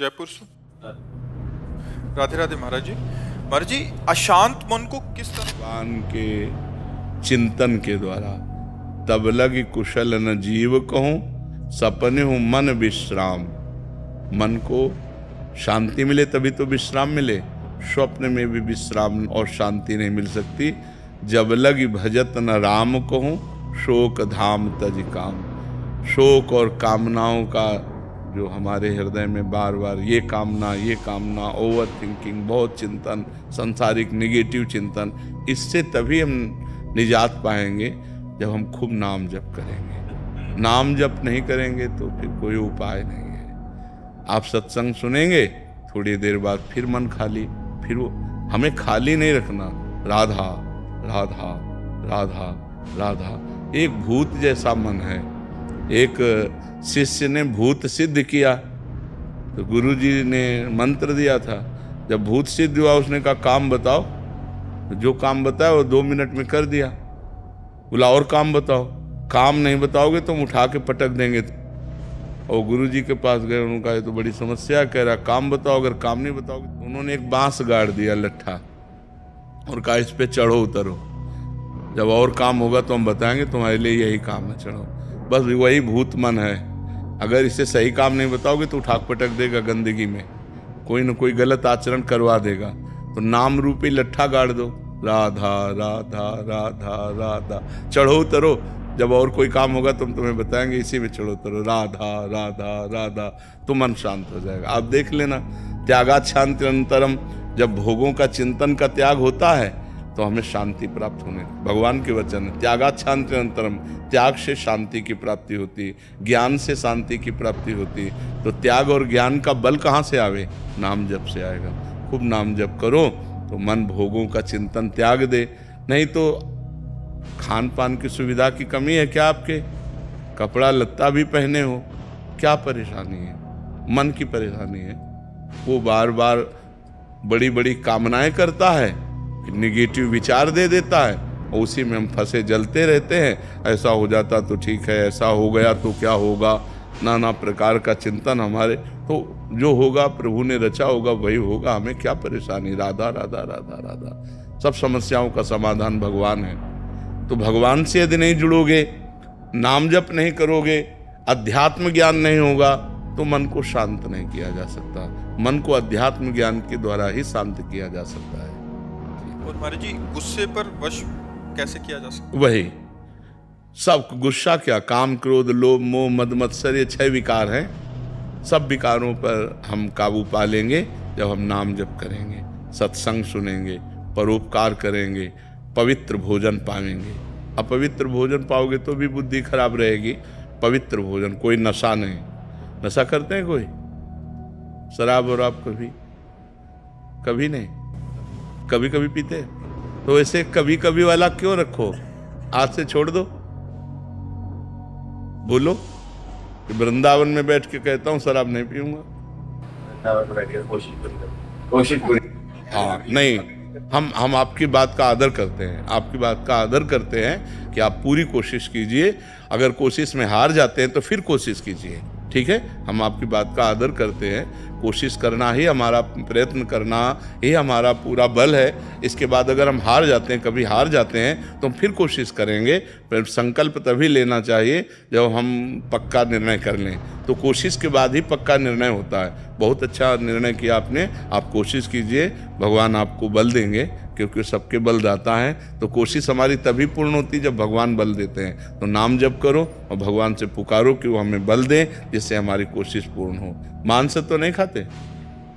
जयपुर से। राधे राधे महाराज जी। महाराज जी, अशांत मन को किस तरह भगवान के चिंतन के द्वारा तब लगी कुशल न जीव कहूं, सपने हूं मन विश्राम। मन को शांति मिले तभी तो विश्राम मिले। स्वप्न में भी विश्राम और शांति नहीं मिल सकती। जब लगी भजत न राम कहूं, शोक धाम तज काम। शोक और कामनाओं का जो हमारे हृदय में बार बार ये कामना, ओवर थिंकिंग, बहुत चिंतन, संसारिक निगेटिव चिंतन, इससे तभी हम निजात पाएंगे जब हम खूब नाम जप करेंगे। नाम जप नहीं करेंगे तो फिर कोई उपाय नहीं है। आप सत्संग सुनेंगे, थोड़ी देर बाद फिर मन खाली, फिर वो हमें खाली नहीं रखना। राधा राधा राधा राधा। एक भूत जैसा मन है। एक शिष्य ने भूत सिद्ध किया तो गुरुजी ने मंत्र दिया था। जब भूत सिद्ध हुआ उसने कहा काम बताओ, तो जो काम बताया वो 2 मिनट में कर दिया। बोला और काम बताओ। काम नहीं बताओगे तो हम उठा के पटक देंगे। और गुरुजी के पास गए, उन्होंने कहा ये तो बड़ी समस्या, कह रहा काम बताओ, अगर काम नहीं बताओगे। तो उन्होंने एक बांस गाड़ दिया लट्ठा और कहा इस पे चढ़ो उतरो, जब और काम होगा तो हम बताएंगे, तुम्हारे लिए यही काम है, चढ़ो। बस वही भूत मन है। अगर इसे सही काम नहीं बताओगे तो उठा पटक देगा गंदगी में, कोई न कोई गलत आचरण करवा देगा। तो नाम रूपी लट्ठा गाड़ दो, राधा राधा राधा राधा, चढ़ो उतरो, जब और कोई काम होगा तो हम तुम्हें बताएंगे, इसी में चढ़ो उतरो, राधा राधा राधा, तो मन शांत हो जाएगा। आप देख लेना, त्यागात शांति अंतरम। जब भोगों का चिंतन का त्याग होता है तो हमें शांति प्राप्त होने, भगवान के वचन है, त्यागात शांति अंतरम। त्याग से शांति की प्राप्ति होती, ज्ञान से शांति की प्राप्ति होती। तो त्याग और ज्ञान का बल कहाँ से आवे? नाम जप से आएगा। खूब नाम जप करो तो मन भोगों का चिंतन त्याग दे। नहीं तो खान पान की सुविधा की कमी है क्या आपके? कपड़ा लत्ता भी पहने हो, क्या परेशानी है? मन की परेशानी है। वो बार बार बड़ी बड़ी कामनाएं करता है, निगेटिव विचार दे देता है, और उसी में हम फंसे जलते रहते हैं। ऐसा हो जाता तो ठीक है, ऐसा हो गया तो क्या होगा, नाना प्रकार का चिंतन हमारे। तो जो होगा प्रभु ने रचा होगा वही होगा, हमें क्या परेशानी। राधा राधा राधा राधा। सब समस्याओं का समाधान भगवान है। तो भगवान से यदि नहीं जुड़ोगे, नाम जप नहीं करोगे, अध्यात्म ज्ञान नहीं होगा, तो मन को शांत नहीं किया जा सकता। मन को अध्यात्म ज्ञान के द्वारा ही शांत किया जा सकता है। और महाराज जी, गुस्से पर वश कैसे किया जा सकता? वही सब गुस्सा क्या, काम क्रोध लोभ मोह मद मत्सर, ये 6 विकार हैं। सब विकारों पर हम काबू पा लेंगे जब हम नाम जप करेंगे, सत्संग सुनेंगे, परोपकार करेंगे, पवित्र भोजन पाएंगे। अपवित्र भोजन पाओगे तो भी बुद्धि खराब रहेगी। पवित्र भोजन, कोई नशा नहीं। नशा करते हैं कोई? शराब और आप कभी नहीं, कभी कभी पीते। तो ऐसे कभी कभी वाला क्यों रखो? आज से छोड़ दो। बोलो कि वृंदावन में बैठ के कहता हूं शराब नहीं पीऊंगा। हाँ, नहीं, हम आपकी बात का आदर करते हैं। आपकी बात का आदर करते हैं कि आप पूरी कोशिश कीजिए। अगर कोशिश में हार जाते हैं तो फिर कोशिश कीजिए, ठीक है? हम आपकी बात का आदर करते हैं। कोशिश करना ही हमारा, प्रयत्न करना ही हमारा पूरा बल है। इसके बाद अगर हम हार जाते हैं, कभी हार जाते हैं, तो हम फिर कोशिश करेंगे। पर संकल्प तभी लेना चाहिए जब हम पक्का निर्णय कर लें। तो कोशिश के बाद ही पक्का निर्णय होता है। बहुत अच्छा निर्णय किया आपने। आप कोशिश कीजिए, भगवान आपको बल देंगे, क्योंकि सबके बलदाता हैं। तो कोशिश हमारी तभी पूर्ण होती है जब भगवान बल देते हैं। तो नाम जप करो और भगवान से पुकारो कि वो हमें बल दें, जिससे हमारी कोशिश पूर्ण हो। मांस तो नहीं खाते?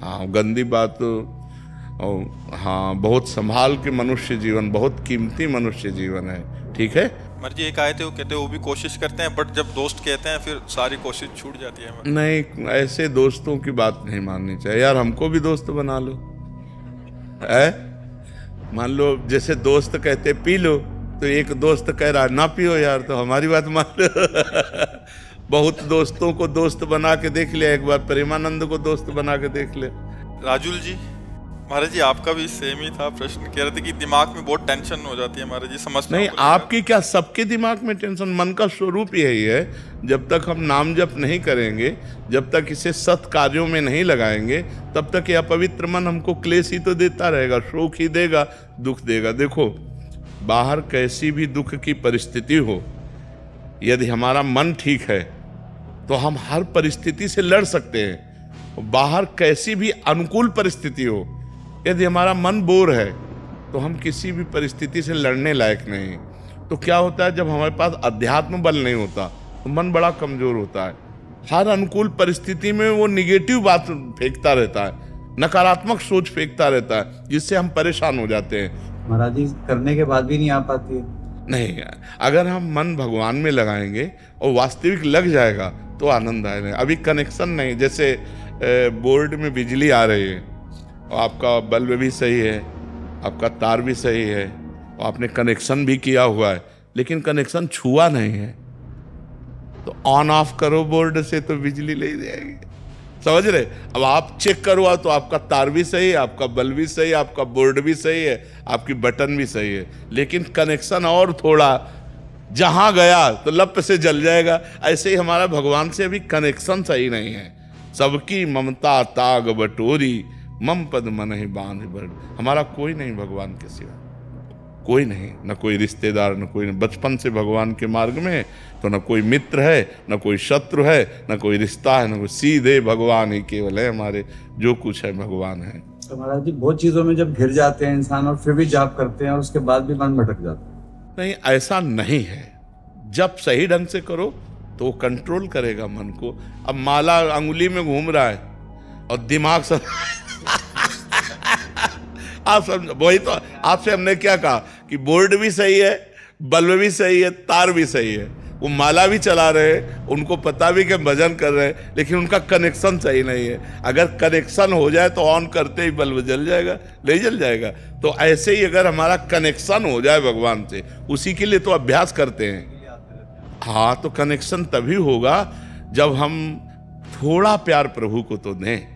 हाँ, गंदी बात। और हाँ, बहुत संभाल के मनुष्य जीवन, बहुत कीमती मनुष्य जीवन है, ठीक है? महाराज जी, एक आए थे, वो कहते वो भी कोशिश करते हैं, बट जब दोस्त कहते हैं फिर सारी कोशिश छूट जाती है। नहीं, ऐसे दोस्तों की बात नहीं माननी चाहिए यार। हमको भी दोस्त बना लो, है? मान लो जैसे दोस्त कहते पी लो, तो एक दोस्त कह रहा ना पियो यार, तो हमारी बात मान लो। बहुत दोस्तों को दोस्त बना के देख लिया। एक बार प्रेमानंद को दोस्त बना के देख ले। राजुल जी, महाराज जी आपका भी सेम ही था प्रश्न, कह रहे थे कि दिमाग में बहुत टेंशन हो जाती है महाराज जी, समझ नहीं, आपकी क्या, सबके दिमाग में टेंशन। मन का स्वरूप यही है, जब तक हम नाम जप नहीं करेंगे, जब तक इसे सत् कार्यों में नहीं लगाएंगे, तब तक यह पवित्र मन हमको क्लेश ही तो देता रहेगा, शोक ही देगा, दुख देगा। देखो, बाहर कैसी भी दुख की परिस्थिति हो, यदि हमारा मन ठीक है तो हम हर परिस्थिति से लड़ सकते हैं। बाहर कैसी भी अनुकूल परिस्थिति हो, यदि हमारा मन बोर है तो हम किसी भी परिस्थिति से लड़ने लायक नहीं। तो क्या होता है, जब हमारे पास अध्यात्म बल नहीं होता तो मन बड़ा कमजोर होता है। हर अनुकूल परिस्थिति में वो निगेटिव बात फेंकता रहता है, नकारात्मक सोच फेंकता रहता है, जिससे हम परेशान हो जाते हैं। महाराज जी करने के बाद भी नहीं आ पाती है। नहीं, अगर हम मन भगवान में लगाएंगे और वास्तविक लग जाएगा तो आनंद आएगा। अभी कनेक्शन नहीं, जैसे बोर्ड में बिजली आ रही है और आपका बल्ब भी सही है, आपका तार भी सही है और आपने कनेक्शन भी किया हुआ है, लेकिन कनेक्शन छुआ नहीं है, तो ऑन ऑफ करो बोर्ड से तो बिजली ले जाएगी, समझ रहे। अब आप चेक करवा तो आपका तार भी सही है, आपका बल्ब भी सही है, आपका बोर्ड भी सही है, आपकी बटन भी सही है, लेकिन कनेक्शन और थोड़ा जहां गया तो लप से जल जाएगा। ऐसे ही हमारा भगवान से अभी कनेक्शन सही नहीं है। सबकी ममता ताग बटोरी, मम पद मन ही बांध बड़। हमारा कोई नहीं भगवान के सिवा, कोई नहीं, न कोई रिश्तेदार, न कोई, बचपन से भगवान के मार्ग में है तो न कोई मित्र है, न कोई शत्रु है, न कोई रिश्ता है, न कोई, सीधे भगवान ही केवल है हमारे, जो कुछ है भगवान है। तो महाराज जी बहुत चीजों में जब घिर जाते हैं इंसान और फिर भी जाप करते हैं और उसके बाद भी मन भटक जाता है। नहीं, ऐसा नहीं है। जब सही ढंग से करो तो वो कंट्रोल करेगा मन को। अब माला अंगुली में घूम रहा है और दिमाग सब आप समझ, वही तो आपसे हमने क्या कहा कि बोर्ड भी सही है, बल्ब भी सही है, तार भी सही है, वो माला भी चला रहे हैं, उनको पता भी कि भजन कर रहे हैं, लेकिन उनका कनेक्शन सही नहीं है। अगर कनेक्शन हो जाए तो ऑन करते ही बल्ब जल जाएगा, नहीं जल जाएगा। तो ऐसे ही अगर हमारा कनेक्शन हो जाए भगवान से, उसी के लिए तो अभ्यास करते हैं। हाँ, तो कनेक्शन तभी होगा जब हम थोड़ा प्यार प्रभु को तो दें।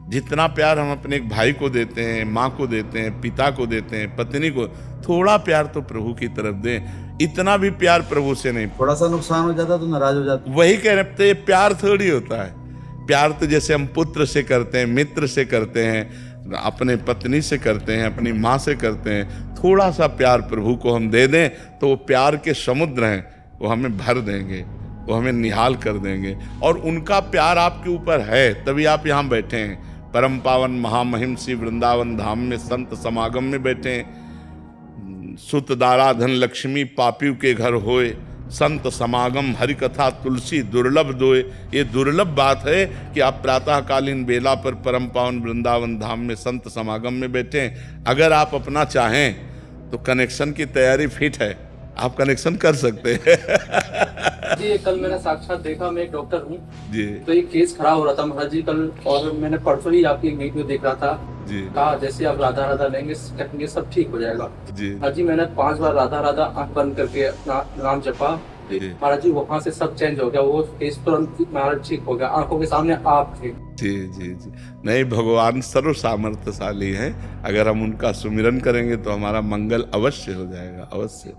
जितना प्यार हम अपने एक भाई को देते हैं, माँ को देते हैं, पिता को देते हैं, पत्नी को, थोड़ा प्यार तो प्रभु की तरफ दें। इतना भी प्यार प्रभु से नहीं। थोड़ा सा नुकसान हो जाता तो नाराज हो जाते। वही कह रहे, तो ये प्यार थोड़ी होता है। प्यार तो जैसे हम पुत्र से करते हैं, मित्र से करते हैं, अपने पत्नी से करते हैं, अपनी माँ से करते हैं। थोड़ा सा प्यार प्रभु को हम दे दें तो वो प्यार के समुद्र हैं, वो हमें भर देंगे, वो हमें निहाल कर देंगे। और उनका प्यार आपके ऊपर है, तभी आप यहाँ बैठे हैं, परम पावन महामहिम श्री वृंदावन धाम में संत समागम में बैठे हैं। सुत दारा धन लक्ष्मी पापियों के घर होए, संत समागम हरि कथा तुलसी दुर्लभ दोए। ये दुर्लभ बात है कि आप प्रातःकालीन बेला पर परम पावन वृंदावन धाम में संत समागम में बैठे हैं। अगर आप अपना चाहें तो कनेक्शन की तैयारी फिट है, आप कनेक्शन कर सकते हैं। जी, ये कल मैंने साक्षात देखा, मैं एक डॉक्टर हूँ जी, तो ये केस खराब हो रहा था महाराज जी कल, और मैंने परसों ही आपकी वीडियो देख रहा था जी, कहा जैसे आप राधा राधा लेंगे कहेंगे सब ठीक हो जाएगा। जी, महाराज जी मैंने 5 बार राधा राधा आंख बंद करके अपना नाम जपा, जी, महाराज जी वहाँ से सब चेंज हो गया, वो केस तुरंत महाराज ठीक हो गया, आंखों के सामने आप थे। जी, जी, जी। नहीं, भगवान सर्व सामर्थ्यशाली हैं। अगर हम उनका सुमिरन करेंगे तो हमारा मंगल अवश्य हो जाएगा, अवश्य।